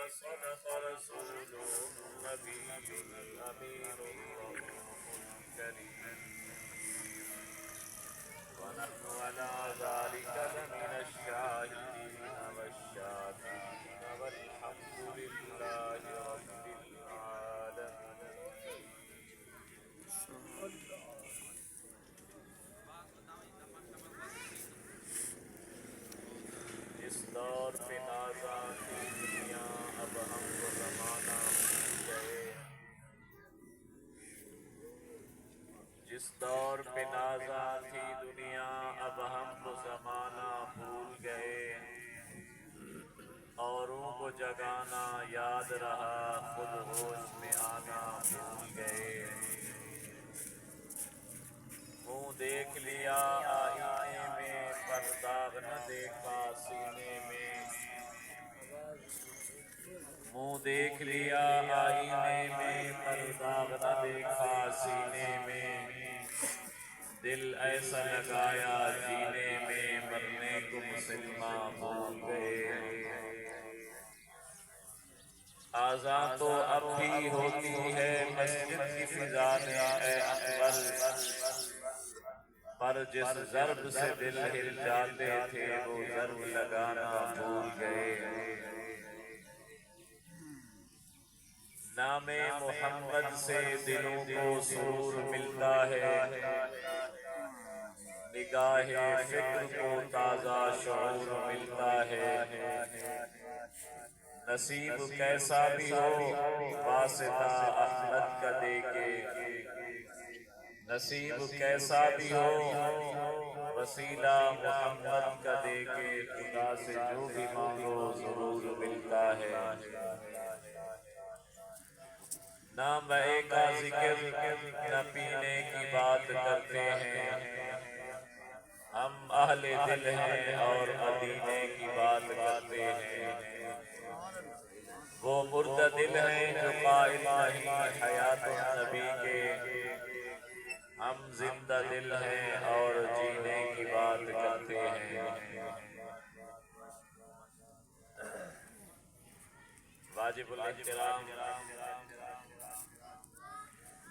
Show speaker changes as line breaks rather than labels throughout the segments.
صدق رسوله النبي الأمين الرؤوف الكريم ونحن على ذلك لمن الشاهدين والشاكرين والحمد لله رب العالمين. جس دور پہ نازاں تھی دنیا اب ہم وہ زمانہ بھول گئے. جس دور پہ نازاں تھی دنیا اب ہم وہ زمانہ بھول گئے. اوروں کو جگانا یاد رہا خود ہوش میں آنا بھول گئے. منہ دیکھ لیا آئینے میں پر داغ نہ دیکھا سینے میں. منہ دیکھ لیا آئینے میں پر داغ نہ دیکھا سینے میں. دل ایسا لگایا جینے میں مرنے کو مسلمان بھول گئے. آذان تو اب بھی ہوتی ہے مسجد کی فضا میں اے اکبر. پر جس ضرب سے دل ہل جاتے تھے وہ ضرب لگانا بھول گئے. نام محمد سے دلوں کو سرور ملتا ہے. نگاہ فکر کو تازہ شعور ملتا ہے. نصیب کیسا بھی ہو واسطہ احمد کا دے کے. نصیب کیسا بھی ہو وسیلہ محمد کا دے کے. خدا سے جو بھی مانگو ضرور ملتا ہے. نہ مے کا ذکر نہ پینے کی بات کرتے ہیں. ہم اہل دل ہیں اور مدینے کی بات کرتے ہیں. وہ مردہ دل ہیں جو قائل نہیں حیات النبی کے. ہم زندہ دل ہیں اور جینے کی بات کرتے ہیں. واجب الاحترام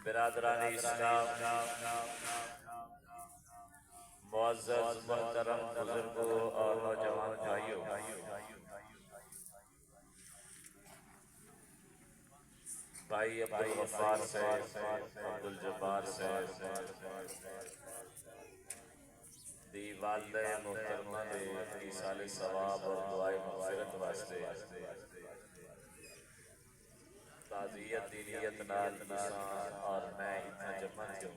برادران اسلام، معزز محترم بزرگوں اور نوجوان بھائیوں، بھائی عبدالغفار صاحب، عبدالجبار صاحب دی والدہ محترمہ دے ایصال ثواب اور دعائے مغفرت واسطے تعزیت دی نیت نال تساں اور میں اتنا جمع کیوں.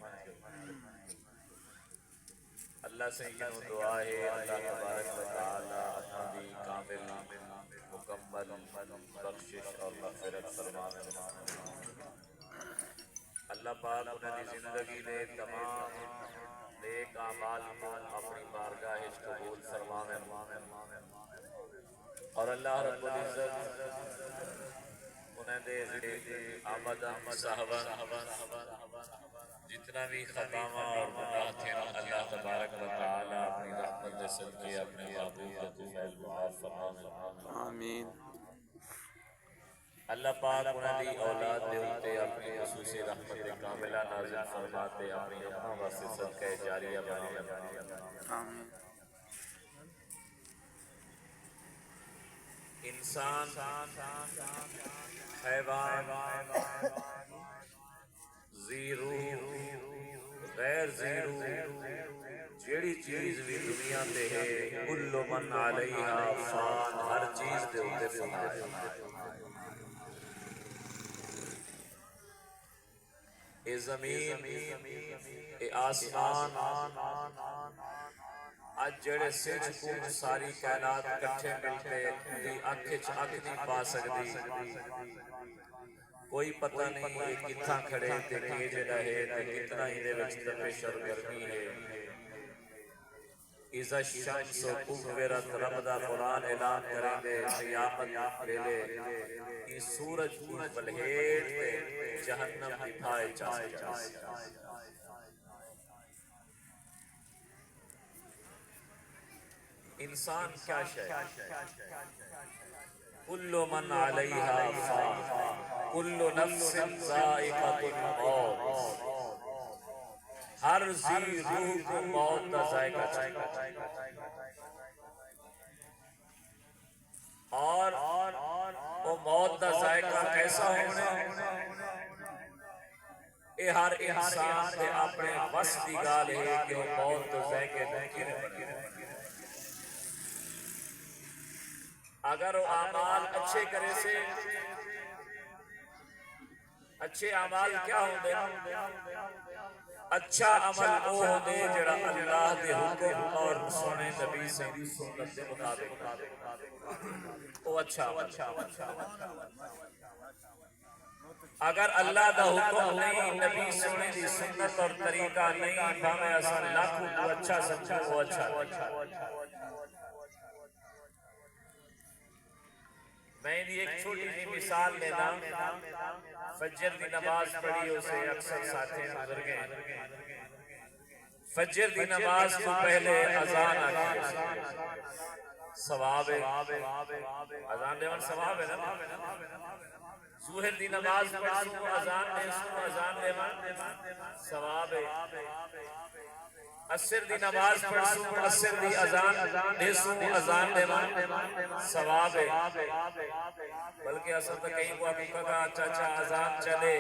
اللہ سے کنوں دعا ہے اللہ تبارک و تعالی اپنا دی کامل مکمل بخشش اور مغفرت فرماوے. اللہ پاک انہاں دی زندگی دے تمام نیک اعمال کو اپنی بارگاہ وچ قبول فرماوے. اور اللہ رب العزت انہاں دے آمدن صحبن جتنا بھی خطاواں اور گناہ تھے اللہ تبارک و تعالی اپنی رحمت دے صدقے اپنے محبوب دے طفیل معاف فرماوے.
آمین.
اللہ پاک انہاں دی اولاد دے اُتے اپنی خصوصی رحمت کاملہ نازل فرماتے اپنی اماں واسطے صدقہ جاریہ بناوے.
آمین.
انسان، حیوان، زیرو، غیر زیرو، جیڑی چیز بھی دنیا تے ہے کل من علیہا فان، ہر چیز دے اُتے فنا ہے. اے زمین، اے آسمان، آج جڑے سچ کو ساری کائنات کٹھے ملتے دی اکھچ اکھ نہیں پا سکتی. کوئی پتہ نہیں یہ کتھاں کھڑے تے کیج رہے تے کتنا ہی دے وچ تپش اور گرمی ہے. اذا الشمس کورت رب دا قرآن اعلان کریں دے قیامت ویلے یہ سورج کو بلہیٹ تے جہنم دی پھائے چاہے. انسان کیا شے؟ کل من علیہا فان کل نفس ذائقۃ الموت، ہر ذی روح کو موت کا ذائقہ چکھنا، اور وہ موت کا ذائقہ کیسا ہونا، اے ہر انسان دے اپنے بس دی گال ہے کہ وہ موت کے ذائقے ممکن بنے۔ اگر وہ اعمال اچھے کرے سے، اچھے اعمال کیا ہوندے؟ اچھا عمل وہ ہوندے جڑا اللہ دے حکم اور سونے نبی سے سنت دے مطابق وہ اچھا اگر اللہ دا حکم نہیں، نبی سونے دی سنت اور طریقہ نہیں، بھامے اصلا لاکھوں کو اچھا سمجھو وہ اچھا۔ میں نے ایک چھوٹی سی مثال لینا، فجر دی نماز پڑھی اسے اکثر ساتھی گزر گئے، فجر دی نماز کو پہلے اذان آتی ثواب ہے، اذان دیوان ثواب ہے نا، ظہر دی نماز پڑھو اذان دے سو اذان دیوان ثواب ہے، عصر دی نماز پڑھو عصر دی اذان دے سو اذان دیوان ثواب ہے، بلکہ اصل تو کہیں کو آپ کہا چاچا اذان چلے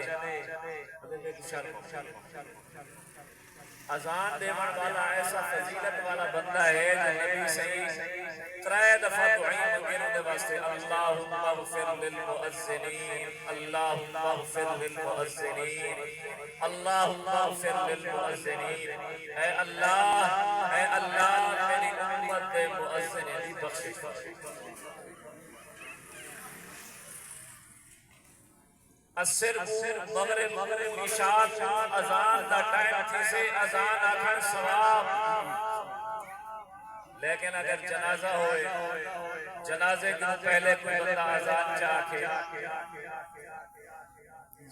اذان دیوان والا ایسا فضیلت والا بندہ ہے جو نبی صحیح 3 دفعہ دعائیں مانگنے دے واسطے اللہم اغفر للمؤذنین، اللہم اغفر للمؤذنین، اللہم اغفر للمؤذنین، اے اللہ میری امت دے مؤذنین دی بخشش فرما۔ عصر مغرب عشاء اذان دا ٹائم تھی سے اذان آکھن ثواب، لیکن اگر جنازہ ہوئے جنازے کے پہلے کوئی بندہ اذان چاہ کے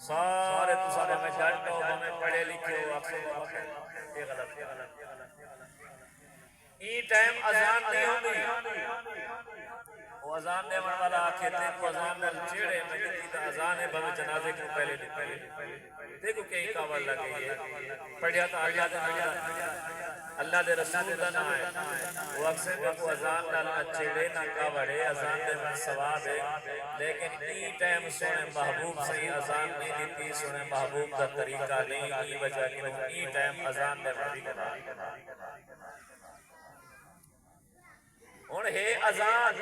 سارے تو سارے میں جانتا ہوں ہمیں پڑھے لکھے ہو اکثر یہ غلط ای ٹائم اذان نہیں ہوگی، وہ اذان دے والا آکھے دیکھو اذان میں چیڑے میں جتی تا اذان ہے بھوے جنازے کو پہلے نہیں دیکھو کہیں کعوہ لگئی ہے پڑھیا تا اللہ دے رسول دا نہ ہے، وہ اکثر دیکھو اذان نہ چیڑے نہ کعوڑے اذان دے میں ثواب ہے، لیکن ای ٹائم سونے محبوب سے اذان نہیں دیتی، سونے محبوب دا طریقہ نہیں، ای وجہ کہ ای ٹائم اذان دے میں کرا ہون ہے اذان،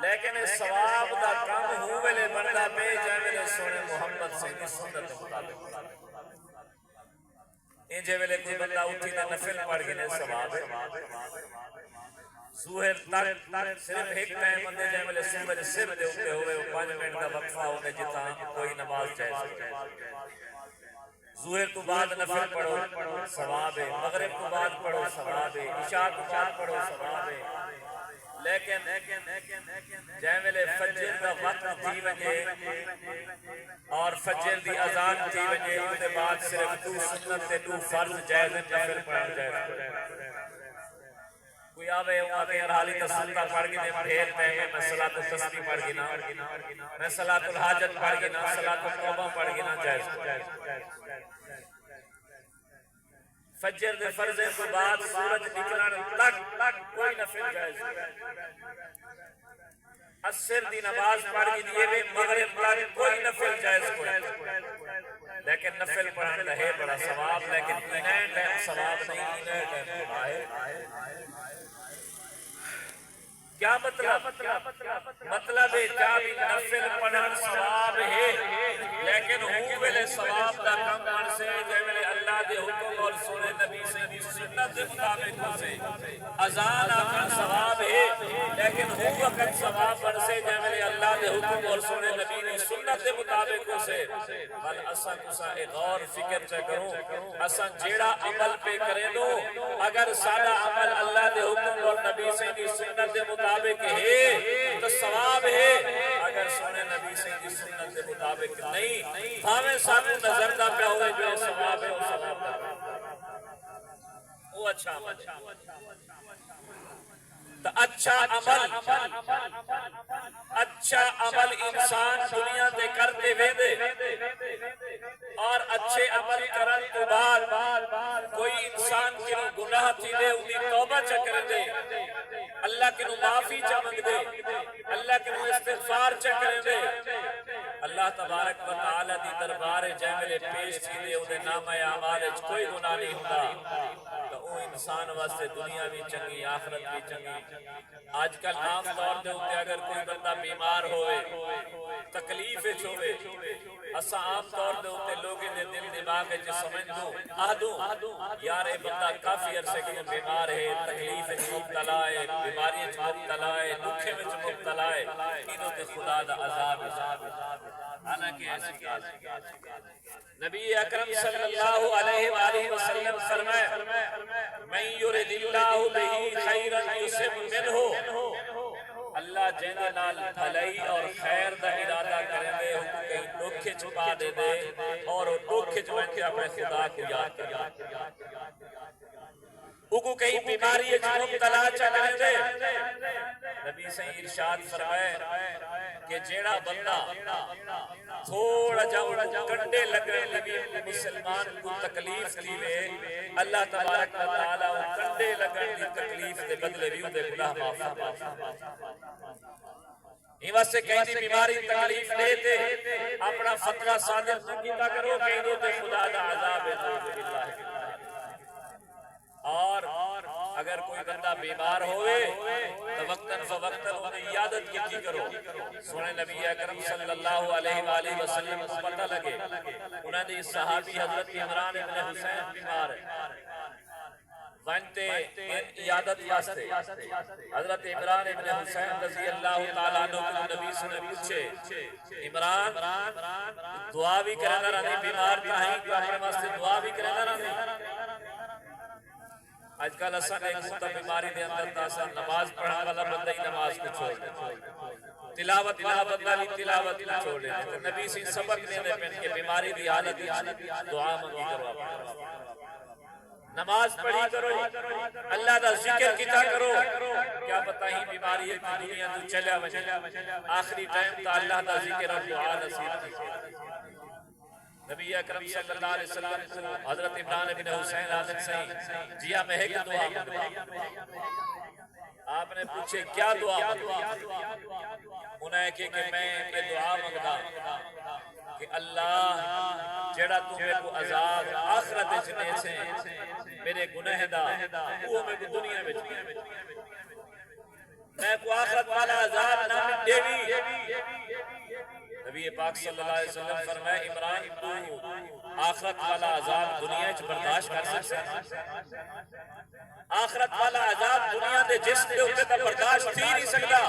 لیکن ثواب دا کم ہوئے بندہ پہ جائے سونے محمد سے سنت مطابق انجھے ویلے کوئی بندہ اٹھی دا نفل پڑھ گنے ثواب ہے، سوہر تک صرف ایک ٹائم بندے جائے ویلے سورج سر دے اٹھے ہوئے 5 منٹ دا وقفہ ہونے جتا کوئی نماز جائے ظہر تو بعد نفل پڑھو ثواب ہے، مغرب تو بعد پڑھو ثواب ہے، عشاء تو بعد پڑھو ثواب ہے، لیکن جائے ویلے فجر دا وقت تھی ونجے اور فجر دی اذان تھی ونجے اس کے بعد صرف 2 سنت تے 2 فرض جائز نفل پڑھنا جائز کوئی آوے آگے ارحالی تا سنتا پڑھ گی پھیر پہنے میں صلاة التسبیح پڑھ گی نا، میں صلاة الحاجت پڑھ گی نا، صلاة التوبہ پڑھ گی نا جائز فجر دے فرضے کے بعد سورج نکلن تک کوئی نفل جائز، عصر دی نماز پڑھ گی دیئے بھی مغرب تک کوئی نفل جائز کوئی، لیکن نفل پڑھن رہے بڑا ثواب، لیکن انہیں ٹائم ثواب نہیں، انہیں ٹائم آئے کیا مطلب ہے جب نفل پڑھن ثواب ہے، لیکن ہوئے ثواب دا کم بن سے جیوے اللہ دے حکم اور سونے نبی سے سنت دے مطابق سے اذان آکھن ثواب ہے، لیکن ہو وقت ثواب بن سے جیوے اللہ دے حکم اور سونے نبی نے سنت دے مطابق سے بل اساں تساں غور فکر چا کروں، اساں جیڑا عمل پہ کریں دو اگر سادہ عمل اللہ دے حکم اور نبی سے سنت دے مطابق ہے تو ثواب ہے، اگر سونے نبی سے کی سنت کے مطابق نہیں ہمیں سامنے نظر نہ پہ ہوئے جو ثواب ہے وہ ثواب ہے وہ اچھا عمل ہے۔ تو اچھا عمل انسان دنیا دے کرتے ویندے اور اچھے عمل کرن تو بعد کوئی انسان کے گناہ تھی دے انہی توبہ چکر دے اللہ کے معافی چمنگ دے اللہ کے استغفار چکر دے اللہ تبارک و تعالی دی دربار جے میرے پیش تھی دے انہیں نام اعمال کوئی گناہ نہیں ہوتا تو وہ انسان واسطے دنیا بھی چنگی آخرت بھی چنگی آج کل عام طور دے ہوتے اگر کوئی بندہ بیمار ہوئے تکلیف ہوئے اسا عام طور دے ہوتے لوگیں دے دل دماغ جو سمجھ دوں آدھوں یار اے بندہ کافی عرصے کے بیمار ہے تکلیف مبتلا ہے بیماری مبتلا ہے دکھے میں مبتلا ہے انہوں تے خدا دا عذاب حالانکہ ایسی نبی اکرم صلی اللہ علیہ وآلہ وسلم فرمائے من یرد اللہ بہی خیرا یصب منہ اللہ جنہ نال بھلائی اور خیر دا ارادہ کریں دے کہیں دکھ چھپا دے دے اور دکھ چھپا کے اپنے خدا کو یاد کریں وہ کہیں بیماری مبتلا چلیں دے نبی سے ارشاد فرمائے کہ جیڑا بندہ تھوڑا جاؤ کنڈے لگنے لگے مسلمان کو تکلیف کی لے اللہ تبارک و تعالیٰ وہ کنڈے لگنے کی تکلیف دے بدلے بھی دے گناہ معاف ایوہ سے کہیں دی بیماری تکلیف لے دے اپنا فترہ صادق نکیتا کرو کہیں دو تے خدا دا عذاب ہے نعوذ باللہ اور اگر کوئی بندہ بیمار ہوئے تو وقتاً فوقتاً انہیں عیادت کی کرو سنے نبی اکرم صلی اللہ علیہ وآلہ وسلم کو پتہ لگے انہوں نے صحابی حضرت عمران ابن حسین بیمار ہے وانتے عیادت واسطے حضرت عمران ابن حسین رضی اللہ تعالیٰ عنہ نبی سے نے پوچھے عمران دعا بھی کرنا رہنے بیمار کہیں تو اپنے واسطے دعا بھی کرنا رہنے آج کل اساں ایک مدہ بیماری دے اندر تاسا نماز پڑھا والا بندہ ہی نماز کو چھوڑ دے تلاوت والا بندہ بھی تلاوت کو چھوڑ دے نبی سے سبق دینے پہ کہ بیماری دی حالت دعا منگی کرو نماز پڑھی کرو اللہ دا ذکر کیتا کرو کیا پتہ ہی بیماری ہے کہ دنیا تو چلیا وجہ آخری ٹائم تا اللہ دا ذکر اور دعا نصیب کی نبی اکرم صلی اللہ علیہ وسلم کو حضرت عمران ابن حسین آدم سے جیا میں ہے کہ دعا آپ نے پوچھے کیا دعا انہیں کہ میں یہ دعا مانگدا کہ اللہ جڑا تو میرے کو عذاب آخرت جنے سے میرے گناہ دا وہ میں کو دنیا میں میں کو آخرت والا عذاب نہ دیوی نبی پاک صلی اللہ علیہ وسلم فرمائے عمران تو آخرت والا عذاب دنیا چ برداشت کر سکتا آخرت والا عذاب دنیا دے جسم دے اوتے تے برداشت تھی نہیں سکتا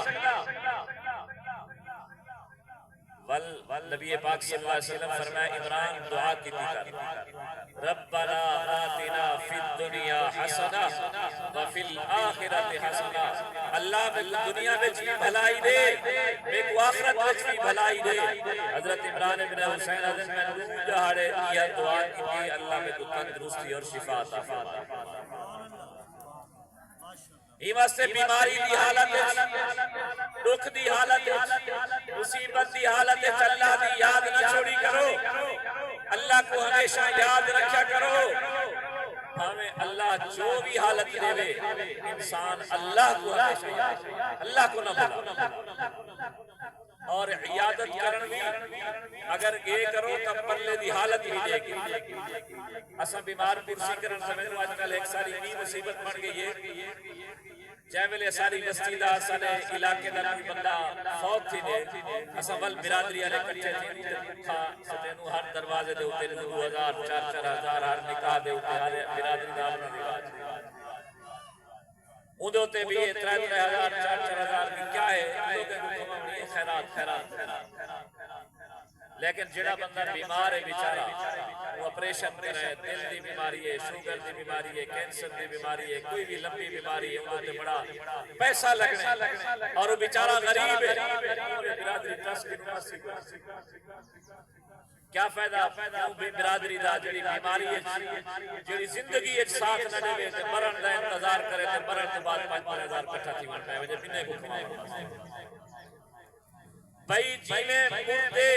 نبی پاک صلی اللہ علیہ وسلم فرمائے عمران دعا کی کر ربنا آتنا فی الدنیا حسنہ وفی الآخرت حسنہ اللہ میں دنیا میں بھی بھلائی دے میں کو آخرت میں بھی بھلائی دے حضرت عمران ابن حسین حضرت میں روح جہاڑے یہ دعا کی اللہ میں کو تندرستی اور شفا عطا فرما یہ واسطے بیماری دی حالت دکھ دی حالت مصیبت دی حالت اللہ دی یاد نہ چھوڑی کرو اللہ کو ہمیشہ یاد رکھا کرو ہمیں اللہ جو بھی حالت دے وے انسان اللہ کو ہمیشہ یاد اللہ کو نہ بھولا اور عیادت کرن بھی اگر یہ کرو تب پلے دی حالت بھی دیکھ اساں بیمار پرسی کرن سمجھ آج کل ایک ساری بھی مصیبت بن گئی ہے جائے ویلے ساری بستی دا سارے علاقے دا کوئی بندہ فوت تھی دے اساں ول برادری والے کٹھے تھے سٹینو ہر دروازے دے اوتے 2000 4000 ہر نکاح دے اوتے ہر برادری دا اپنا رواج اون دے اوتے بھی 3000 4000 کی کیا ہے لوگ خیرات لیکن جڑا بندہ بیمار ہے بیچارہ وہ آپریشن کرے دل دی بیماری ہے شوگر دی بیماری ہے کینسر دی بیماری ہے کوئی بھی لمبی بیماری ہے انہوں نے بڑا پیسہ لگنے اور وہ بیچارہ غریب ہے برادری ٹرسٹ کی کیا فائدہ کیوں بے برادری دا جڑی بیماری ہے جڑی زندگی ایک ساتھ نہ دے تے مرن دا انتظار کرے تے مرن کے بعد 5,000 اکٹھا تھی ون پے وجہ بنے کو کماؤ بھائی جیویں مردے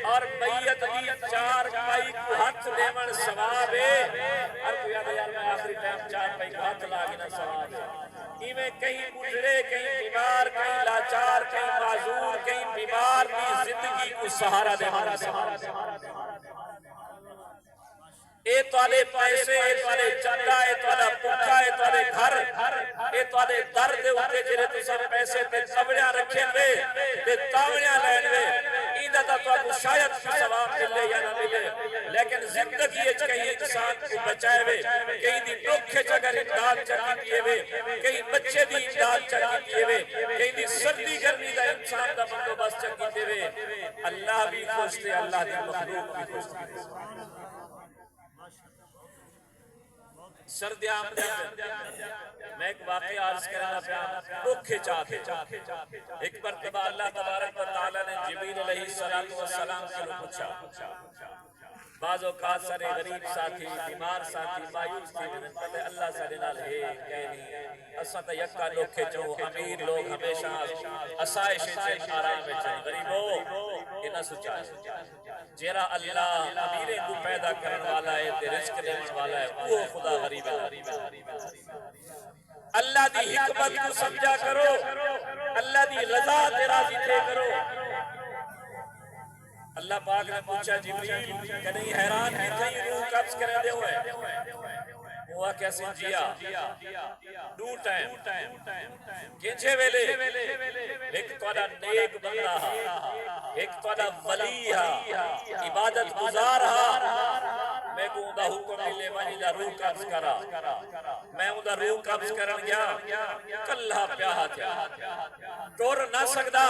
اور میت دی 4 پائی کو ہاتھ دیون ثواب ہے ہر کوئی یاد یار میں آخری ٹائم 4 پائی کو ہاتھ لاگے نا ثواب ہے ایویں کہیں بڈھڑے کہیں بیمار کہیں لاچار کہیں معذور کہیں بیمار کی زندگی کو سہارا دیون ثواب اے توالے پیسے اے توالے چندا اے توالا پکا اے توالے گھر اے توالے در دے ہوتے جنہیں تو سب پیسے تے تاوڑیاں رکھیں وے تے تاوڑیاں لین وے ایدہ تا تو آپ شاید ثواب ملے یا نہ ملے لیکن زندگی اچ کہیں انسان کو بچائے وے کہیں دی نوکھے جگر امداد چاہی دیئے وے کہیں بچے دی امداد چاہی دیئے وے کہیں دی سردی گرمی دا انسان دا بندوبست چاہی دیئے وے اللہ بھی خوش تھے اللہ دی مخلوق بھی خوش تھے سردیاں میں ایک واقعہ عرض کرنا پیا دکھے چاہتے ایک مرتبہ اللہ تبارک و تعالی نے جبریل علیہ السلام سے پوچھا بعض اوقات سارے غریب ساتھی بیمار ساتھی مایوس تھی پتہ اللہ سارے نال ہے کہنی اساں تے یکا لوکھے چوں امیر لوگ ہمیشہ اسائش وچ آرام وچ غریبو انہاں سوچا جیرا اللہ امیرے کو پیدا کرن والا ہے تے رزق دین والا ہے وہ خدا غریب ہے اللہ دی حکمت کو سمجھا کرو اللہ دی رضا تے راضی تھے کرو اللہ پاک نے پوچھا جبریل کہیں حیران بھی کہیں روح قبض کرے دے ہوئے ہوا کیسے جیا دو ٹائم کینچے ویلے ایک توڑا نیک بندہ ایک توڑا ولی عبادت گزار میں کو اندہ حکم ملے مانی دا روح قبض کرا میں اندہ روح قبض کرن گیا کلہ پیاہا تھا ٹور نہ سکدا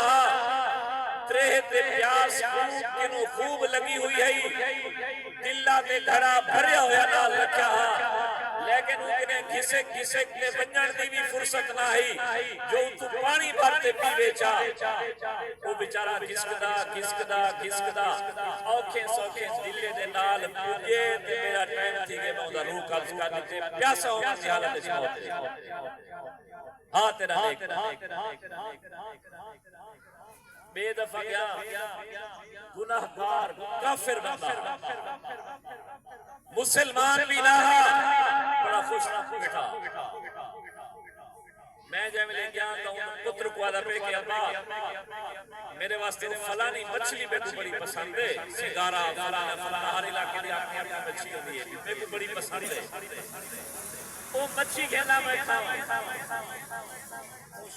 ترہ تے پیاس کنو خوب لگی ہوئی ہے دلہ تے دھڑا بھریا ہویا نہ لکھا لیکن انہیں گھسک گھسک تے بنجن دی بھی فرصت نہ ہی جو تو پانی بھرتے پیوے چاہ وہ بیچارہ گھسکدا اوکھیں سوکھیں دلے دے نال پوجے تے میرا ٹائم تھی کہ میں روح قبض کرنے تے پیاسا ہوں کی حالت اس موت ہاں تیرا دیکھ بے دفعہ گیا گناہگار کافر بندہ مسلمان بھی نہ بڑا خوش بیٹھا میں جب لے گیا تو پتر کو آدھا پہ کہ ابا میرے واسطے وہ فلانی مچھلی میں کو بڑی پسند ہے سنگارہ فلانا ہر علاقے دی آپ کی مچھلی ہوتی ہے میں کو بڑی پسند ہے وہ مچھی کہنا میں کھاؤں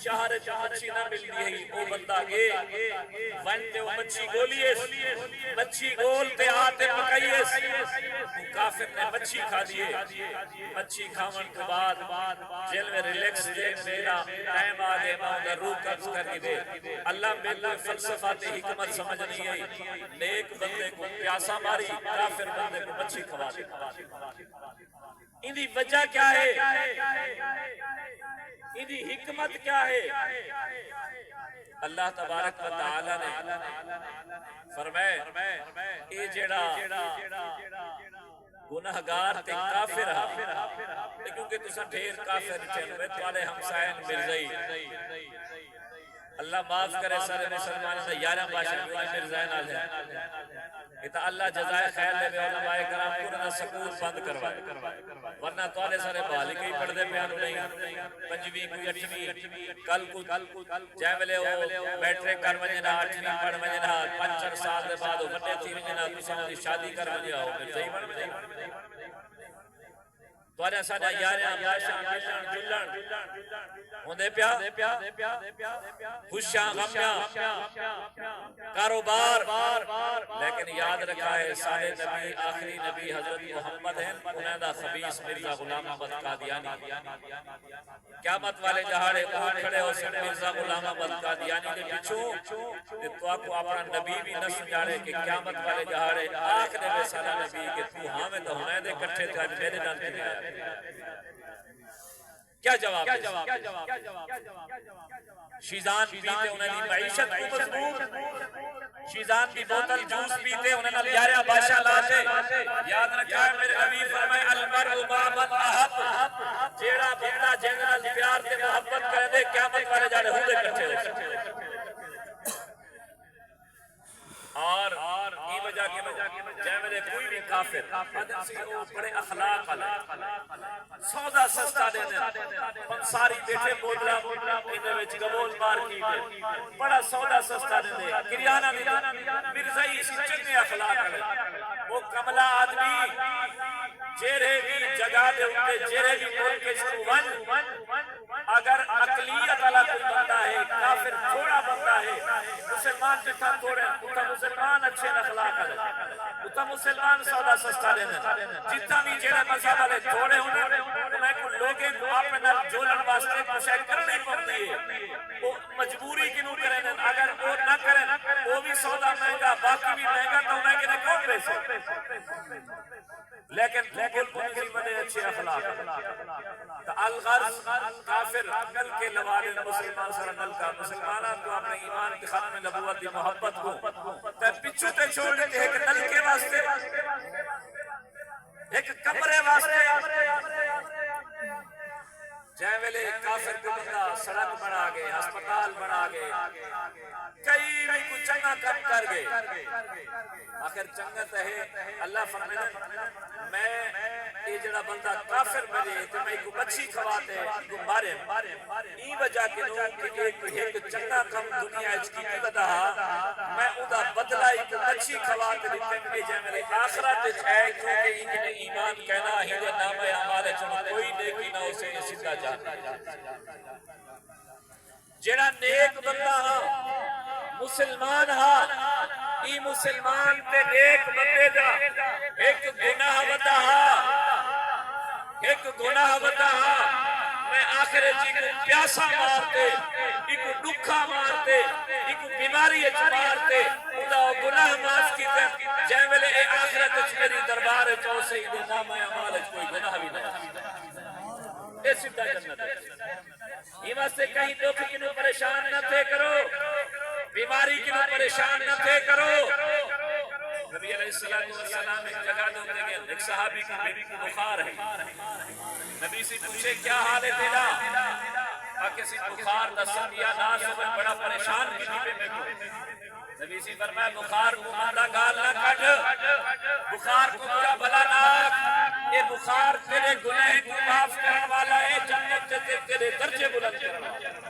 شہر مچھی نہ مل دی ہے وہ بندہ گئے ونٹے وہ مچھی گولیے مچھی گولتے آتے پکائیے کافر نے مچھی کھا دیئے مچھی کھاون کے بعد جیل میں ریلیکس دے میرا ٹائم آگے میں روح قبض کر کے دے اللہ میرے فلسفات حکمت سمجھ نہیں گئی نیک بندے کو پیاسا ماری کافر بندے کو مچھی کھوا دے اندھی وجہ کیا ہے اندھی حکمت کیا ہے اللہ تبارک و تعالی نے فرمائے اے جڑا گناہگار تے کافر کیونکہ تسا ڈھیر کافر چلوے توالے ہمسائن مرزائی اللہ معاف کرے سارے مسلمان سے 11 باشا مرزائن آ جائے کہ اللہ جزائے خیر دے بے علماء کرام پورنا سکول بند کروائے ورنہ توالے سارے بحالی کئی پڑھ دے پیانو نہیں پنجویں کوئی اٹھویں کل کو جائے ملے ہو میٹرک کر مجھنا 8ویں پڑھ مجھنا 5 سال دے بعد ہو بڑے تھی مجھنا تو سمجھی شادی کر مجھنا ہو پھر صحیح بڑھ مجھنا توالے سارے یاریاں باشاں ملن جلن ہوندے پیا خوشیاں غمیاں کاروبار لیکن یاد رکھا ہے سارے نبی آخری نبی حضرت محمد ہیں انہیں دا خبیث مرزا غلام احمد قادیانی قیامت والے جہاڑے اٹھ کھڑے ہو سن مرزا غلام احمد قادیانی نے پچھو کہ تو آپ کو اپنا نبی بھی نہ سمجھاڑے کہ قیامت والے جہاڑے آخر میں سارا نبی کہ تو ہاں میں تو ہونے دے کٹھے تھے آج میرے نال کی آیا کیا جواب شیزان پیتے انہیں دی معیشت کو مضبوط شیزان کی بوتل جوس پیتے انہیں نہ لیاریا بادشاہ لاتے یاد رکھا ہے میرے نبی فرمائے المرء مع من احب جیڑا بندہ جن نال پیار تے محبت کرے دے قیامت والے جاڑے ہوندے کٹھے ہو اور یہ وجہ کہ جائے میرے کوئی بھی کافر ادھر سے وہ بڑے اخلاق والے سودا سستا دے دیں ساری بیٹھے بودلا انہیں وچ گبول مار کی دے بڑا سودا سستا دے دے کریانہ دے مرزائی اسی چنگے اخلاق والے وہ کملا آدمی جیرے بھی جگہ دے ہوتے جیرے بھی ملک کے شروع اگر اقلیت والا کوئی بندہ ہے کافر تھوڑا بندہ ہے مسلمان پہ تھا تھوڑے اتنا مسلمان اچھے اخلاق ہے اتنا مسلمان سودا سستا دینا جتنا بھی جیڑے مذہب والے تھوڑے ہونے انہیں کو لوگیں آپ میں جولن واسطے کچھ کرنے پڑتی ہے وہ مجبوری کی نو کریں اگر وہ نہ کریں وہ بھی سودا مہنگا باقی بھی مہنگا تو انہیں کہ کون پیسے لیکن بالکل بڑے اچھے اخلاق الغرض کافر عقل کے لوالے مسلمان سر عمل کا مسلمانہ تو اپنے ایمان کے ختم نبوت کی محبت کو تے پچھو تے چھوڑ دیتے ایک نل کے واسطے ایک کمرے واسطے جائے ویلے کافر کو بندہ سڑک بنا گئے ہسپتال بنا گئے کئی بھی کچھ چنگا کم کر گئے آخر چنگت ہے اللہ فرمائے میں یہ جڑا بندہ کافر بنے تو میں کو مچھی کھواتے کو مارے ای وجہ کے لوگ کہ ایک چنگا کم دنیا اچ کی قدہ میں ادا بدلہ ایک مچھی کھواتے دیتے کہ جائے میرے آخرت ہے کیونکہ انہیں ایمان کہنا ہی دے نام اعمال چنو کوئی نیکی نہ اسے سیدھا جاتا جڑا نیک بندہ ہاں مسلمان ہاں ای مسلمان تے نیک بندے دا ایک گناہ ودا ایک گناہ ودا میں آخر جی کو پیاسا مارتے ایک دکھا مارتے ایک بیماری اچ مارتے خدا گناہ معاف کیتے جائے ویلے اے آخرت اچ میری دربار چو سے دے نام اعمال اچ کوئی گناہ بھی نہیں اے سیدھا جنت یہ واسطے کہیں دکھ کنو پریشان نہ تھے کرو بیماری کنو پریشان نہ تھے کرو نبی علیہ السلام ایک جگہ دوں دے گئے ایک صحابی کی بیٹی کو بخار ہے نبی سے پوچھے کیا حال ہے تیرا آکے سے بخار دسن یا ناس میں بڑا پریشان کی نبی میں کو نبی سے فرمایا بخار کو ماندہ گال نہ کٹ بخار کو برا بلا ناک یہ بخار تیرے گناہ کو معاف کرنے والا ہے جنت تیرے درجے بلند کرنا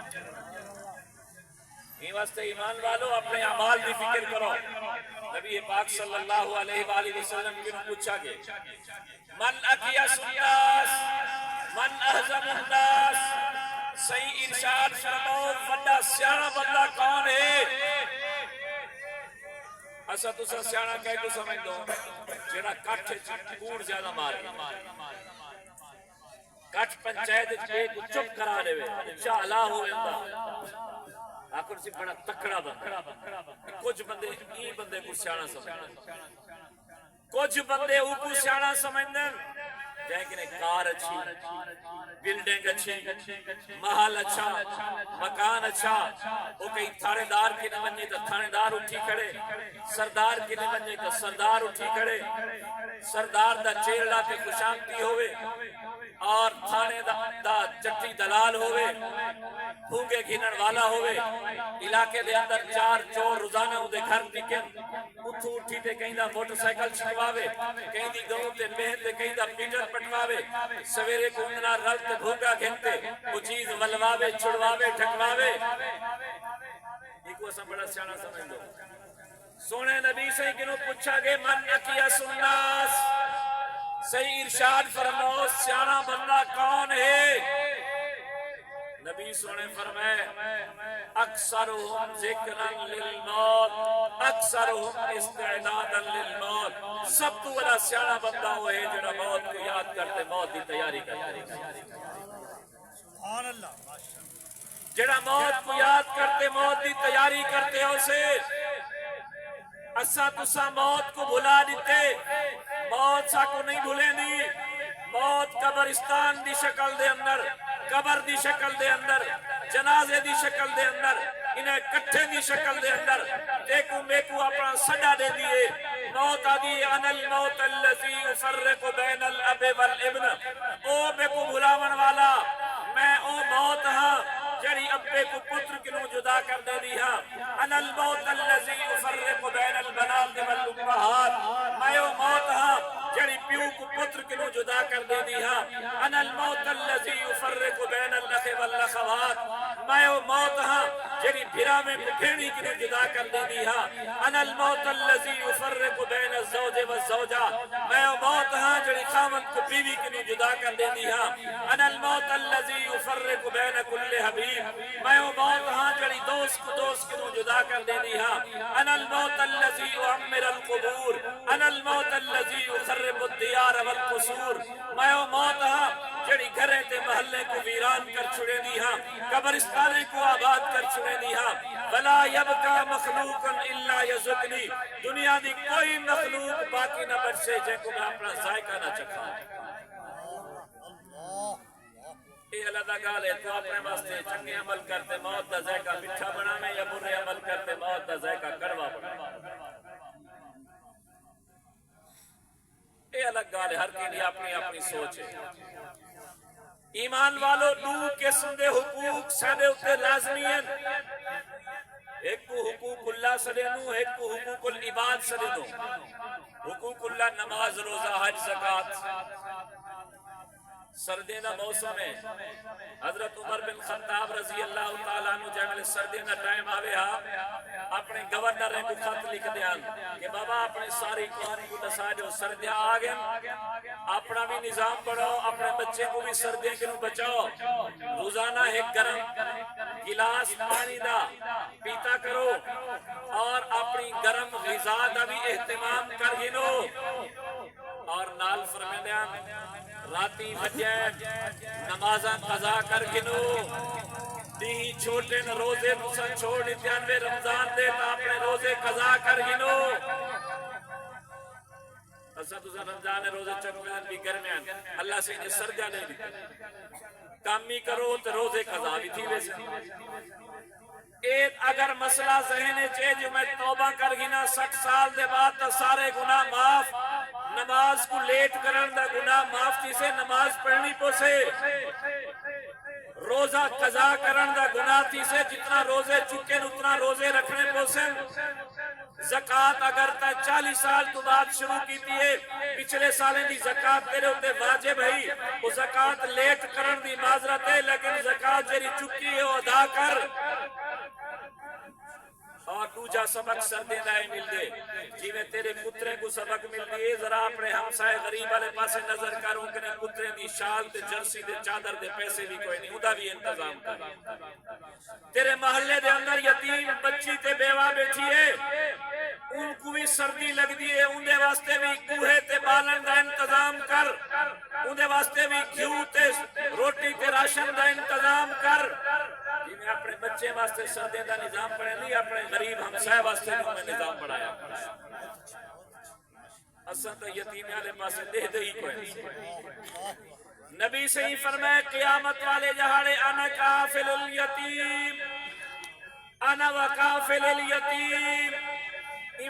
یہ واسطے ایمان والو اپنے اعمال دی فکر کرو نبی پاک صلی اللہ علیہ وآلہ وسلم کی پوچھا گے من اکیس الناس من احزم الناس صحیح ارشاد فرماؤ بندہ سیانا بندہ کون ہے ایسا تو سا سیانا کہہ تو سمجھ دو جیڑا کٹ کوڑ زیادہ مارے کٹ پنچایت ایک چپ کرا لے اچھا اللہ ہوئے اندہ آخر سے بڑا تکڑا بندہ کچھ بندے ای بندے کو سیانا سمجھنے کچھ بندے او کو سیانا سمجھنے جائے کہ کار اچھی بلڈنگ اچھی محل اچھا مکان اچھا وہ کئی تھانے دار کی نمجنے تو تھانے دار اٹھی کھڑے سردار کی نمجنے تو سردار اٹھی کھڑے سردار دا چیرڑا پہ خوشامتی ہوئے اور تھانے دا چٹی دلال ہوئے بھونگے گھنن والا ہوئے علاقے دے اندر چار چور روزانہ ہوئے گھر ٹکن اتھو اٹھی تے کہیں دا موٹر سائیکل چھکواوے کہیں دی گاؤں تے مہن تے کہیں دا پیٹر پٹواوے سویرے کو اندنا رل تے بھونگا گھنتے وہ چیز ملواوے چھڑواوے ٹھکواوے یہ کو اسا بڑا سیانا سمجھ دو سونے نبی سے کنو پوچھا گے من اکیس الناس صحیح ارشاد فرماؤ سیانا بندہ کون ہے نبی سونے فرمائے اکثرهم ذکرا للموت اکثرهم استعدادا للموت سب تو بڑا سیانا بندہ وہ ہے جنہا موت کو یاد کرتے موت کی تیاری کرتے
سبحان اللہ
جنہا موت کو یاد کرتے موت کی تیاری کرتے اسے اسا تسا موت کو بھلا دیتے موت سا کو نہیں بھولے دی موت قبرستان دی شکل دے اندر قبر دی شکل دے اندر جنازے دی شکل دے اندر انہیں کٹھے دی شکل دے اندر ایکو میکو اپنا سڈا دے دیے موت آدھی انا الموت الذی افرق بین الاب والابن او میں کو بلاون والا میں او موت ہاں جڑی ابے کو پتر کنوں جدا کر دے دی ہاں انا الموت الذی افرق بین البنات والامہات میں او موت ہاں جڑی پیو کو پتر کنوں جدا کر دے دی ہاں انا الموت الذی افرق بین الاخ والاخوات میں او موت ہاں جڑی بھرا میں بھیڑی کنوں جدا کر دے دی ہاں انا الموت الذی افرق بین الزوج والزوجہ میں او موت ہاں جڑی خاوند کو بیوی کنوں جدا کر دے دی ہاں انا الموت الذی افرق بین کل حبیب میں او موت ہاں جڑی دوست کو دوست کنوں جدا کر دے دی ہاں انا الموت الذی اعمر القبور انا الموت الذی اخرب الدیار والقصور میں او موت ہاں جڑی گھرے تے محلے کو ویران کر چھڑے دی ہاں قبرستانے کو آباد کر چھڑے دی ہاں ولا یبقى مخلوق الا یذقنی دنیا دی کوئی مخلوق باقی نہ بچے جے کو میں اپنا ذائقہ نہ چکھا یہ اللہ گال ہے تو اپنے واسطے چنگے عمل کرتے موت دا ذائقہ میٹھا بناویں یا برے عمل کرتے موت دا ذائقہ کڑوا بناویں یہ الگ گال ہے ہر کے لیے اپنی اپنی سوچ ہے ایمان والو دو قسم دے حقوق سادے اتے لازمی ہیں ایک کو حقوق اللہ سدینو ایک کو حقوق العباد سدینو حقوق اللہ نماز روزہ حج زکاة سردینا موسم ہے حضرت عمر بن خطاب رضی اللہ تعالیٰ عنہ جب سردینا ٹائم آوے ہاں اپنے گورنر کو خط لکھ دیان کہ بابا اپنے ساری قوم کو دسا جو سردیاں آگئے اپنا بھی نظام پڑھو اپنے بچے کو بھی سردیاں کنوں بچاؤ روزانہ ایک گرم گلاس پانی دا پیتا کرو اور اپنی گرم غذا دا بھی اہتمام کر گنو اور نال فرمیدیان راتی بجے نمازاں قضا کر گنو دی چھوٹے نہ روزے نسا چھوڑ 99 رمضان دے تا اپنے روزے قضا کر گنو اسا تو رمضان روزے چکویں بھی گرمیاں اللہ سے یہ سردیاں نہیں دی کامی کرو تو روزے قضا بھی تھی ویسے ایک اگر مسئلہ ذہن چے جو میں توبہ کر گنا 60 سال دے بعد تا سارے گناہ معاف نماز کو لیٹ کرن دا گناہ معاف تھی سے نماز پڑھنی پوسے روزہ قضا کرن دا گناہ تھی سے جتنا روزے چکے اتنا روزے رکھنے پوسے زکاة اگر تا 40 سال تو بعد شروع کی تھی پچھلے سالیں دی زکاة تیرے ہوتے واجب ہے وہ زکاة لیٹ کرن دی معذرت ہے لیکن زکاة جری چکی ہے وہ ادا کر اور دوجا سبق سردے دائے مل دے جی میں تیرے پترے کو سبق مل دیئے ذرا اپنے ہمسائے غریب والے پاسے نظر کروں کہ پترے دی شال تے جرسی دے چادر دے پیسے بھی کوئی نہیں ادا بھی انتظام کر تیرے محلے دے اندر یتیم بچی تے بیوہ بیٹھی ہے ان کو بھی سردی لگ دیئے ان دے واسطے بھی کوہے تے بالن دا انتظام کر ان دے واسطے بھی گھیو تے روٹی تے راشن دا انتظام کر میں اپنے بچے واسطے سردے دا نظام پڑھے نہیں اپنے غریب ہمسائے واسطے بھی میں نظام پڑھایا اصلا تو یتیمی والے پاسے دے ہی کوئی نبی سے ہی فرمائے قیامت والے جہاڑے انا کافل الیتیم انا وکافل الیتیم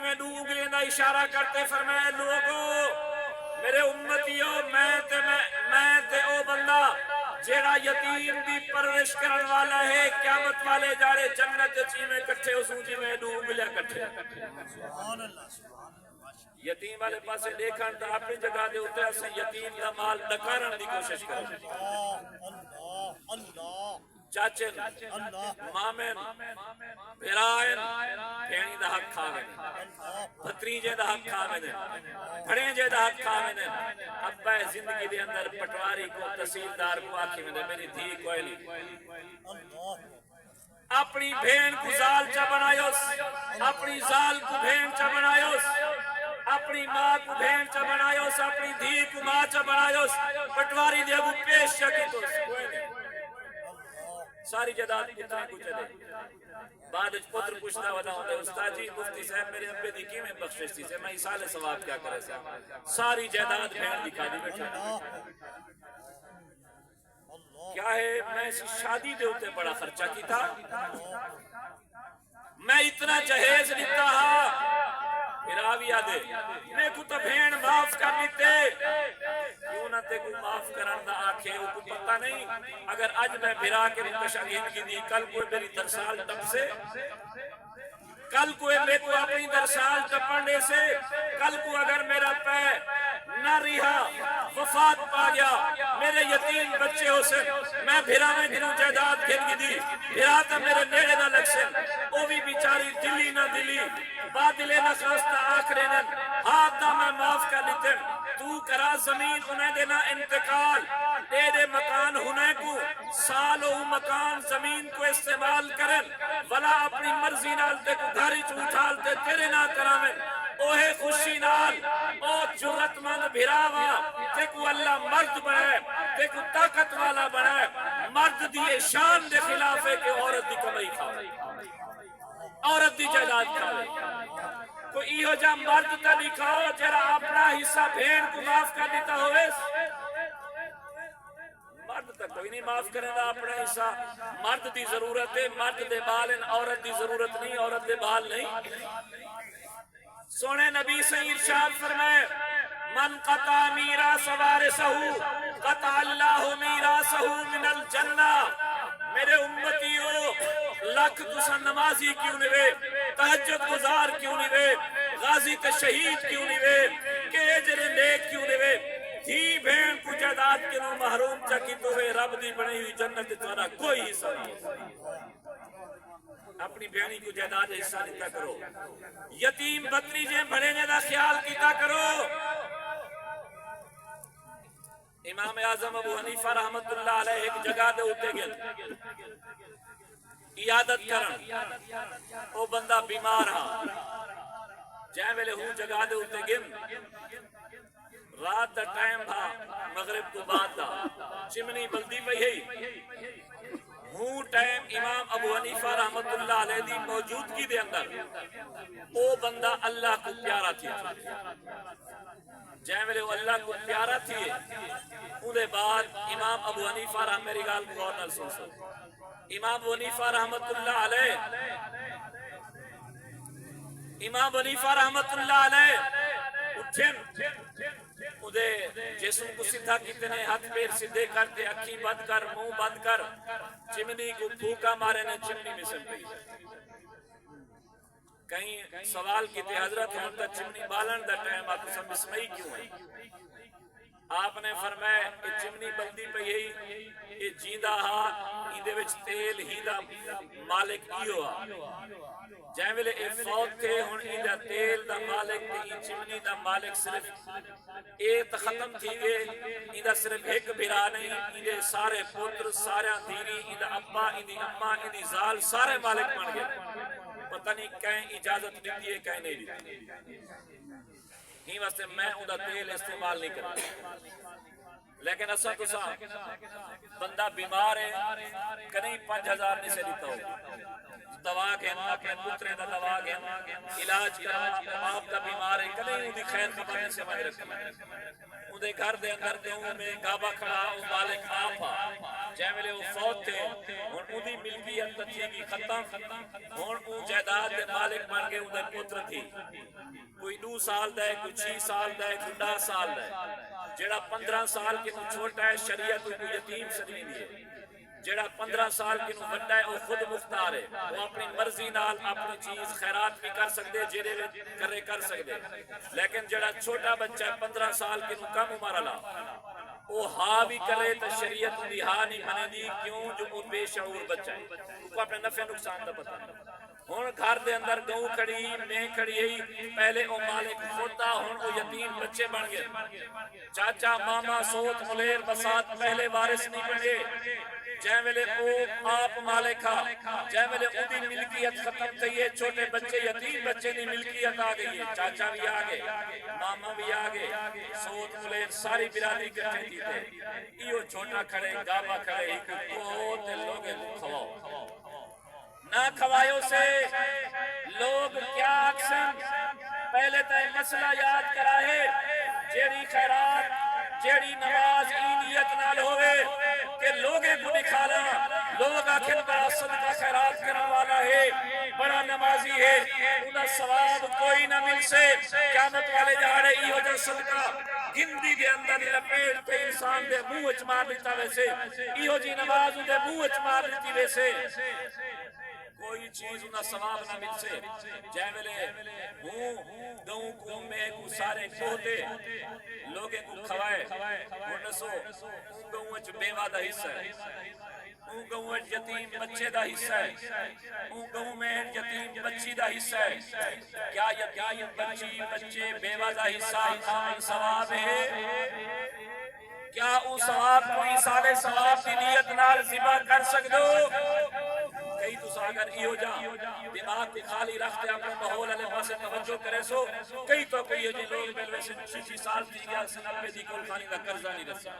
میں دو انگلیاں دا اشارہ کرتے فرمائے لوگو میرے امتیوں میں تے او بندہ جیڑا یتیم دی پرورش کرن والا ہے قیامت والے جاڑے جنت چیمے کٹھے اسوں جی میں دو انگلیاں کٹھے
سبحان اللہ
یتیم والے پاسے دیکھن تا اپنی جگہ دے ہوتے اسے یتیم دا مال ڈکارن دی کوشش کریں
اللہ اللہ
چاچن مامن بھرائن پھینی دا حق کھاوے بھتریجے دا حق کھاوے بھڑینجے دا حق کھاوے ابا زندگی دے اندر پٹواری کو تحصیلدار کو آکھی میں میری دھی کوئلی اپنی بھین کو زال چا بنایوس اپنی زال کو بھین چا بنایوس اپنی ماں کو بھین چا بنایوس اپنی دھی کو ماں چا بنایوس پٹواری دے ابو پیش شکی تو کوئی نہیں ساری جداد پترے کو چلے بعد اچھ پتر پوچھتا ہوتا ہوتا ہے استاد جی مفتی صاحب میرے ابے دی کی میں بخشش تھی سے میں ایسال ثواب کیا کرے سے ساری جداد بھین دکھا دی بیٹھا کیا ہے میں اسی شادی دے ہوتے بڑا خرچہ کی تھا میں اتنا جہیز لیتا ہاں پتہ نہیں اگر اج میں بھرا کے تشہیر کی دی کل کوئی میری درسال ٹپ سے کل کو میں کو اپنی درسال ٹپنے سے کل کو اگر میرا پہ نہ رہا وفات پا گیا میرے یتیم بچے ہو سے میں بھرا میں گنوں جائیداد گھن دی بھرا تا میرے نیڑے نہ لگ سے وہ بھی بیچاری دلی نہ دلی بادلے نہ خواستہ آخرے نہ ہاتھ دا میں معاف کر لیتے تو کرا زمین انہیں دینا انتقال دے مکان ہونے کو سالو مکان زمین کو استعمال کرن ولا اپنی مرضی نال تے کو دھاری چوٹھال تے تیرے نہ کرامن اوہے خوشی نال او جرت مند بھراوا تے کو اللہ مرد بنائے تے کو طاقت والا بنائے مرد دی شان دے خلاف ہے کہ عورت دی کمائی کھاوے عورت دی جائیداد کھاوے کوئی ایہو جا مرد تا دکھاؤ جرا اپنا حصہ بھین کو معاف کر دیتا ہوئے مرد تک کوئی نہیں معاف کرنے دا اپنا حصہ مرد دی ضرورت ہے مرد دے بال ان عورت دی ضرورت نہیں عورت دے بال نہیں سونے نبی سے ارشاد فرمائے من قطع میراث وارثہ قطع اللہ میراثہ من الجنہ میرے امتیوں لاکھ تسا نمازی کیوں نوے تہجد گزار کیوں نوے غازی تے شہید کیوں نوے کیجر نیک کیوں نوے تھی بھین کو جائیداد کے نو محروم چکی تو ہے رب دی بنی ہوئی جنت تمہارا کوئی حصہ نہیں اپنی بہنی کو جائیداد حصہ لیتا کرو یتیم بتریجیں بڑھنے دا خیال کیتا کرو امام اعظم ابو حنیفہ رحمت اللہ علیہ ایک جگہ دے ہوتے گئے عیادت کرن او بندہ بیمار ہاں جائے ویلے ہوں جگہ دے ہوتے گئے رات دا ٹائم تھا مغرب کو بعد دا چمنی بلدی پہ ہی ہوں ٹائم امام ابو حنیفہ رحمت اللہ علیہ دی موجودگی دے اندر او بندہ اللہ کو پیارا تھی جائے ویلے وہ اللہ کو پیارا تھی اُدے بعد امام ابو حنیفہ رحمت میری گال کو اور نل سن سن امام ابو حنیفہ رحمت اللہ علیہ امام ابو حنیفہ رحمت اللہ علیہ اٹھن ادھے جسم کو سدھا کتنے ہاتھ پیر سدھے کرتے اکھی بند کر منہ بند کر چمنی کو پھوکا مارے نے چمنی میں سن گئی کہیں سوال کیتے حضرت ہونتا چمنی بالن دا ٹائم آپ سب اسمائی کیوں ہے آپ نے فرمایا کہ چمنی بلدی پہ یہی یہ جیندہ ہا ایندے وچ تیل ہی دا مالک ایو ہا جائے ویلے اے فوت تھے ہون ایندہ تیل دا مالک تے ای چمنی دا مالک صرف اے ختم تھی گئے ایندہ صرف ایک بھرا نہیں ایندے سارے پتر سارے دھیری ایندہ ابا ایندی اما ایندی زال سارے مالک بن گئے پتہ نہیں کہیں اجازت دیتی ہے کہیں نہیں دیتی ہی واسطے میں اندھا تیل استعمال نہیں کرتا لیکن اسا تو سا بندہ بیمار ہے کنہیں 5000 نہیں سے دیتا ہو دوا گھن اپنے پترے دا دوا گھن علاج کرا آپ دا بیمار ہے کنہیں اندھی خیر خبرنے سے مجھ رکھنا اندھے گھر دے اندر دے ہوں میں گابا کھڑا او مالک آپ ہا جائے ملے وہ فوت تھے ہون اندھی ملکیت تھی کی ختم ہون او جائیداد دے مالک بن گئے اندھے پتر تھی کوئی 2 سال دے کوئی 6 سال دے کوئی 10 سال دے جیڑا 15 سال کے نو چھوٹا ہے شریعت کو یتیم سنی دیئے جیڑا 15 سال کے نو بڑا ہے وہ خود مختار ہے وہ اپنی مرضی نال اپنی چیز خیرات بھی کر سکتے جیڑے کرے کر سکتے لیکن جیڑا چھوٹا بچہ ہے 15 سال کے نو کم عمر اللہ وہ ہاں بھی کرے تو شریعت دی ہاں نہیں منے دی کیوں جو وہ بے شعور بچہ ہے کو اپنے نفع نقصان دا پتہ ہون گھر دے اندر گوں کھڑی میں کھڑی ہی پہلے او مالک ہوتا ہون او یتیم بچے بن گئے چاچا ماما سوت ملیر بسات پہلے وارث نہیں بنے جائے ویلے او آپ مالکا جائے ویلے او دی ملکیت ختم تھی ہے چھوٹے بچے یتیم بچے دی ملکیت آگئی ہے چاچا بھی آگے ماما بھی آگے سوت ملیر ساری برادری کٹھے تھی تھے ایو چھوٹا کھڑے گابا کھڑے ہی کو تے لوگے کھواؤ نہ کھوائیوں سے لوگ کیا اکسن پہلے تے مسئلہ یاد کرا ہے جیڑی خیرات جیڑی نماز عیدیت نال ہوئے کہ لوگے کو دکھانا لوگ آخر بڑا صدقہ خیرات کرنے والا ہے بڑا نمازی ہے انہا ثواب کوئی نہ مل سے قیامت والے جہاں رہی ہو جا صدقہ گندی دے اندر لپیٹ کے انسان دے منہ وچ مار دیتا ویسے ایہو جی نماز دے منہ وچ مار دیتی ویسے کوئی چیز انہا ثواب نہ مل سے جائے ویلے ہوں دوں کو میں کو سارے کھوتے لوگے کو کھوائے انسو دوں وچ بیوہ دا حصہ ہے اون گاؤں میں یتیم بچے دا حصہ ہے اون گاؤں میں یتیم بچی دا حصہ ہے کیا یتیم بچی بچے بیوہ دا حصہ خان ثواب ہے کیا او ثواب کوئی سالے ثواب دی نیت نال ذبح کر سکدو کئی تو ساگر ایو جا دماغ کو خالی رکھتے اپنے ماحول علیہ پاسے توجہ کرے سو کئی تو کوئی یہ لوگ بیلوے سے 6 سال دی گیا سنبے دی کول خانی دا قرضہ نہیں رسا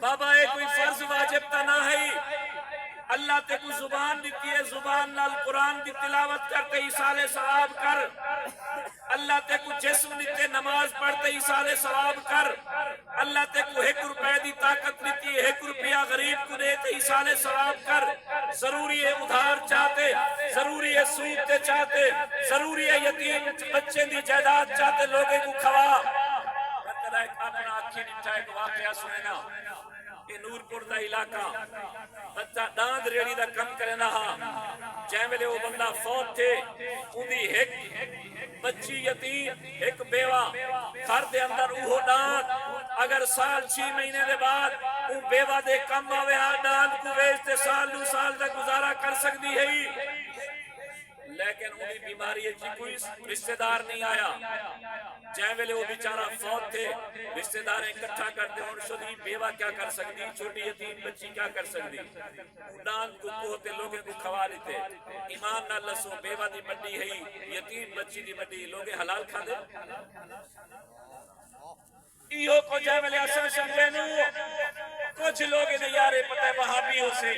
بابا ایک کوئی فرض واجب تا نہ ہے اللہ تے کو زبان دیتی ہے زبان نال قرآن دی تلاوت کر کئی سالے ثواب کر اللہ تے کو جسم دیتے نماز پڑھتے ہی سالے ثواب کر اللہ تے کو 1 روپے دی طاقت دیتی ہے 1 روپیہ غریب کو دیتے ہی سالے ثواب کر ضروری ہے ادھار چاہتے ضروری ہے سود تے چاہتے ضروری ہے یتیم بچے دی جائیداد چاہتے لوگے کو کھوا اپنا آنکھی نٹھا ایک واقعہ سنینا یہ نورپور دا علاقہ بچہ داند ریڑی دا کم کرے نہ جائیں ویلے وہ بندہ فوت تھے اندھی ایک بچی یتیم ایک بیوہ گھر دے اندر اوہو داند اگر سال 6 مہینے دے بعد وہ بیوہ دے کم آوے ہاں داند کو ویچتے سال دا گزارا کر سکتی ہے لیکن انہی بیماری ہے جی کوئی رشتہ دار نہیں آیا جائیں ویلے وہ بیچارہ فوت تھے رشتہ داریں اکٹھا کرتے اور شدید بیوہ کیا کر سکتی چھوٹی یتیم بچی کیا کر سکتی دان کو کوہتے لوگے کو کھوا لیتے ایمان نہ لسو بیوہ دی بڑی ہے یتیم بچی دی بڑی لوگے حلال کھا دے ایہو کو جائے ویلے اصل سمجھے نو کچھ لوگ نے یارے پتہ وہابی ہو سے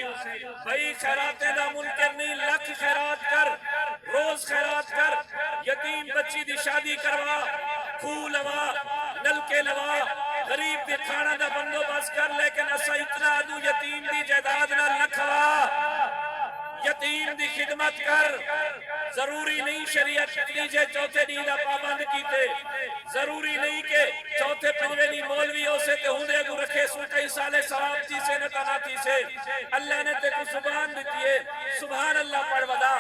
بھائی خیراتیں دا منکر نہیں لکھ خیرات کر روز خیرات کر یتیم بچی دی شادی کروا کھو لوا نلکے لوا غریب دی کھانا دا بندوبست کر لیکن اسا اتنا ادو یتیم دی جائیداد نہ لکھوا یتیم دی خدمت کر ضروری نہیں شریعت نیجے چوتھے نیدہ پابند کیتے ضروری نہیں کہ چوتھے پنجوے نی مولوی ہو سے تے ہوندے کو رکھے سو کئی سالے ثواب تھی سے نتانا تھی سے اللہ نے تے کو سبحان دیتی ہے سبحان اللہ پڑھ ودا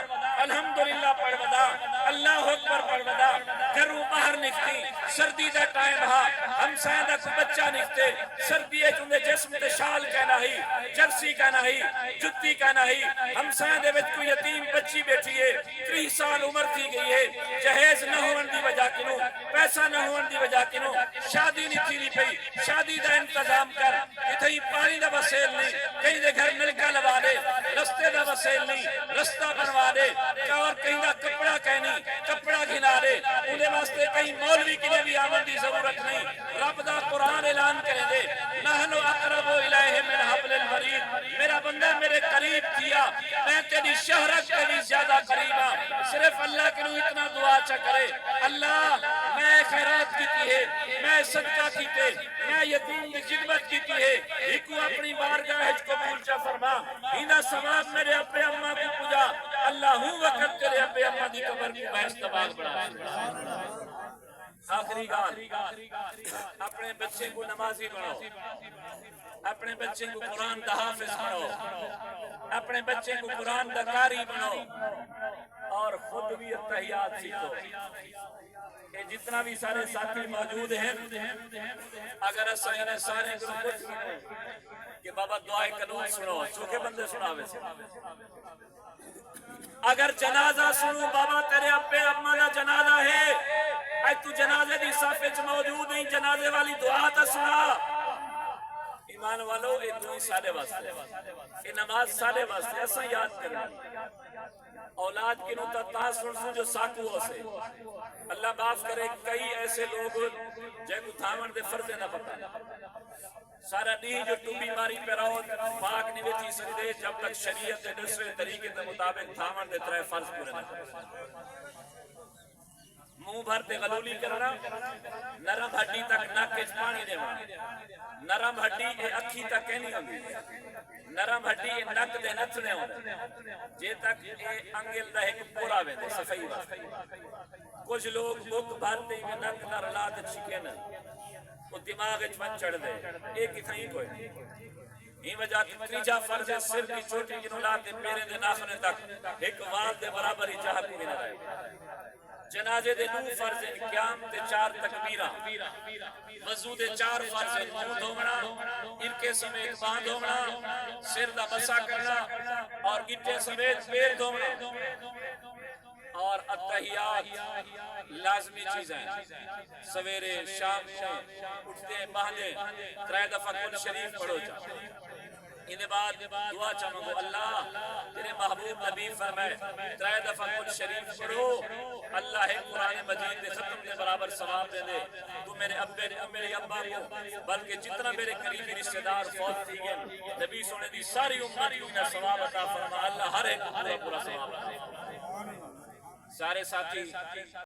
الحمدللہ پڑھ ودا اللہ اکبر پڑھ ودا گھروں باہر نکتی سردی دا ٹائم ہا ہم سائدہ کو بچہ نکتے سردی ہے چندے جسم تے شال کہنا ہی جرسی کہنا ہی جتی کہنا ہی ہم سائدہ وچ کو یتیم بچی بیٹھی ہے 30 سال عمر تھی گئی ہے جہیز نہ ہون دی وجہ کنو پیسہ نہ ہون دی وجہ کنو شادی نہیں تھی نہیں پئی شادی دا انتظام کر اتھائی پانی دا وسیل نہیں کہیں دے گھر نلکا لوا دے رستے دا وسیل نہیں رستہ بنوا دے اور کہیں دا کپڑا کہنی کپڑا گھنا دے انہیں واسطے کہیں مولوی کی بھی آمد دی ضرورت نہیں رب دا قرآن اعلان کرے دے نحنو اقرب الیہ من حبل الورید میرا بندہ میرے قریب کیا میں تیری شہرت کے بھی زیادہ قریبا صرف اللہ کے لئے اتنا دعا چا کرے اللہ میں خیرات کیتی ہے میں صدقہ کیتے میں یتیم کی خدمت کیتی ہے ایکو اپنی بارگاہ قبول چا فرما ہینا ثواب میرے اپنے اممہ کو پجا اللہ ہوں وقت تیرے اپنے اممہ دی قبر کو بحث تباغ بڑھا آخری گال اپنے بچے کو نمازی بناؤ اپنے بچے کو قرآن دا حافظ بناؤ اپنے بچے کو قرآن دا قاری بناؤ اور خود بھی اتحیات سیکھو کہ جتنا بھی سارے ساتھی موجود ہیں اگر اسائنے سارے گروپ کہ بابا دعائے قانون سنو چوکے بندے سناوے سے اگر جنازہ سنو بابا تیرے ابے اممہ دا جنازہ ہے اے تو جنازے دی صافے موجود نہیں جنازے والی دعا تا سنا ایمان والو اے دعائیں سارے واسطے اے نماز سارے واسطے ایسا یاد کریں اولاد کی نوتا تاثر سن جو ساکو ہو سے اللہ معاف کرے کئی ایسے لوگ جے کو تھامن دے فرضے نہ پتا سارا نہیں جو تو بیماری پہ رہو پاک نہیں بیٹھی سکتے جب تک شریعت دے دوسرے طریقے دے مطابق تھامن دے ترے فرض پورے نہ کرے منہ بھرتے غلولی کرنا نرم ہڈی تک ناکج پانی دے نرم ہڈی اے اکھی تک کہنی ہوگی نرم ہڈی اے نک دے نتنے ہوگی جے تک اے انگل دا ایک پورا وے دے صفحی واسطے کچھ لوگ بک بھرتے ہی نک نہ رلا دے چھکے نہ وہ دماغ وچ چڑھ دے ایک ہی تھیں کوئی ہی وجہ تیجا فرض ہے سر کی چوٹی جنوں لاتے پیرے دے ناخنے تک ایک وال دے برابر ہی چاہ کوئی نہ رہے جنازے دے 9 فرض ہیں قیام تے 4 تکبیراں وضو دے 4 فرض ہیں منہ دھونا ان کے سمیت باں دھونا سر دا مسا کرنا اور گٹے سمیت پیر دھونا اور اتحیات لازمی چیزیں سویرے شام کو اٹھتے باندھے 3 دفعہ کل شریف پڑھو جا انہیں بعد دعا چاہوں اللہ تیرے محبوب نبی فرمائے 3 دفعہ کل شریف پڑھو اللہ ہے قرآن مجید دے ختم دے برابر ثواب دے دے تو میرے ابے میرے ابا کو بلکہ جتنا میرے قریبی رشتہ دار فوت تھی گئے نبی سونے دی ساری امت کو انہیں ثواب عطا فرما اللہ ہر ایک کو پورا ثواب عطا فرما سارے ساتھی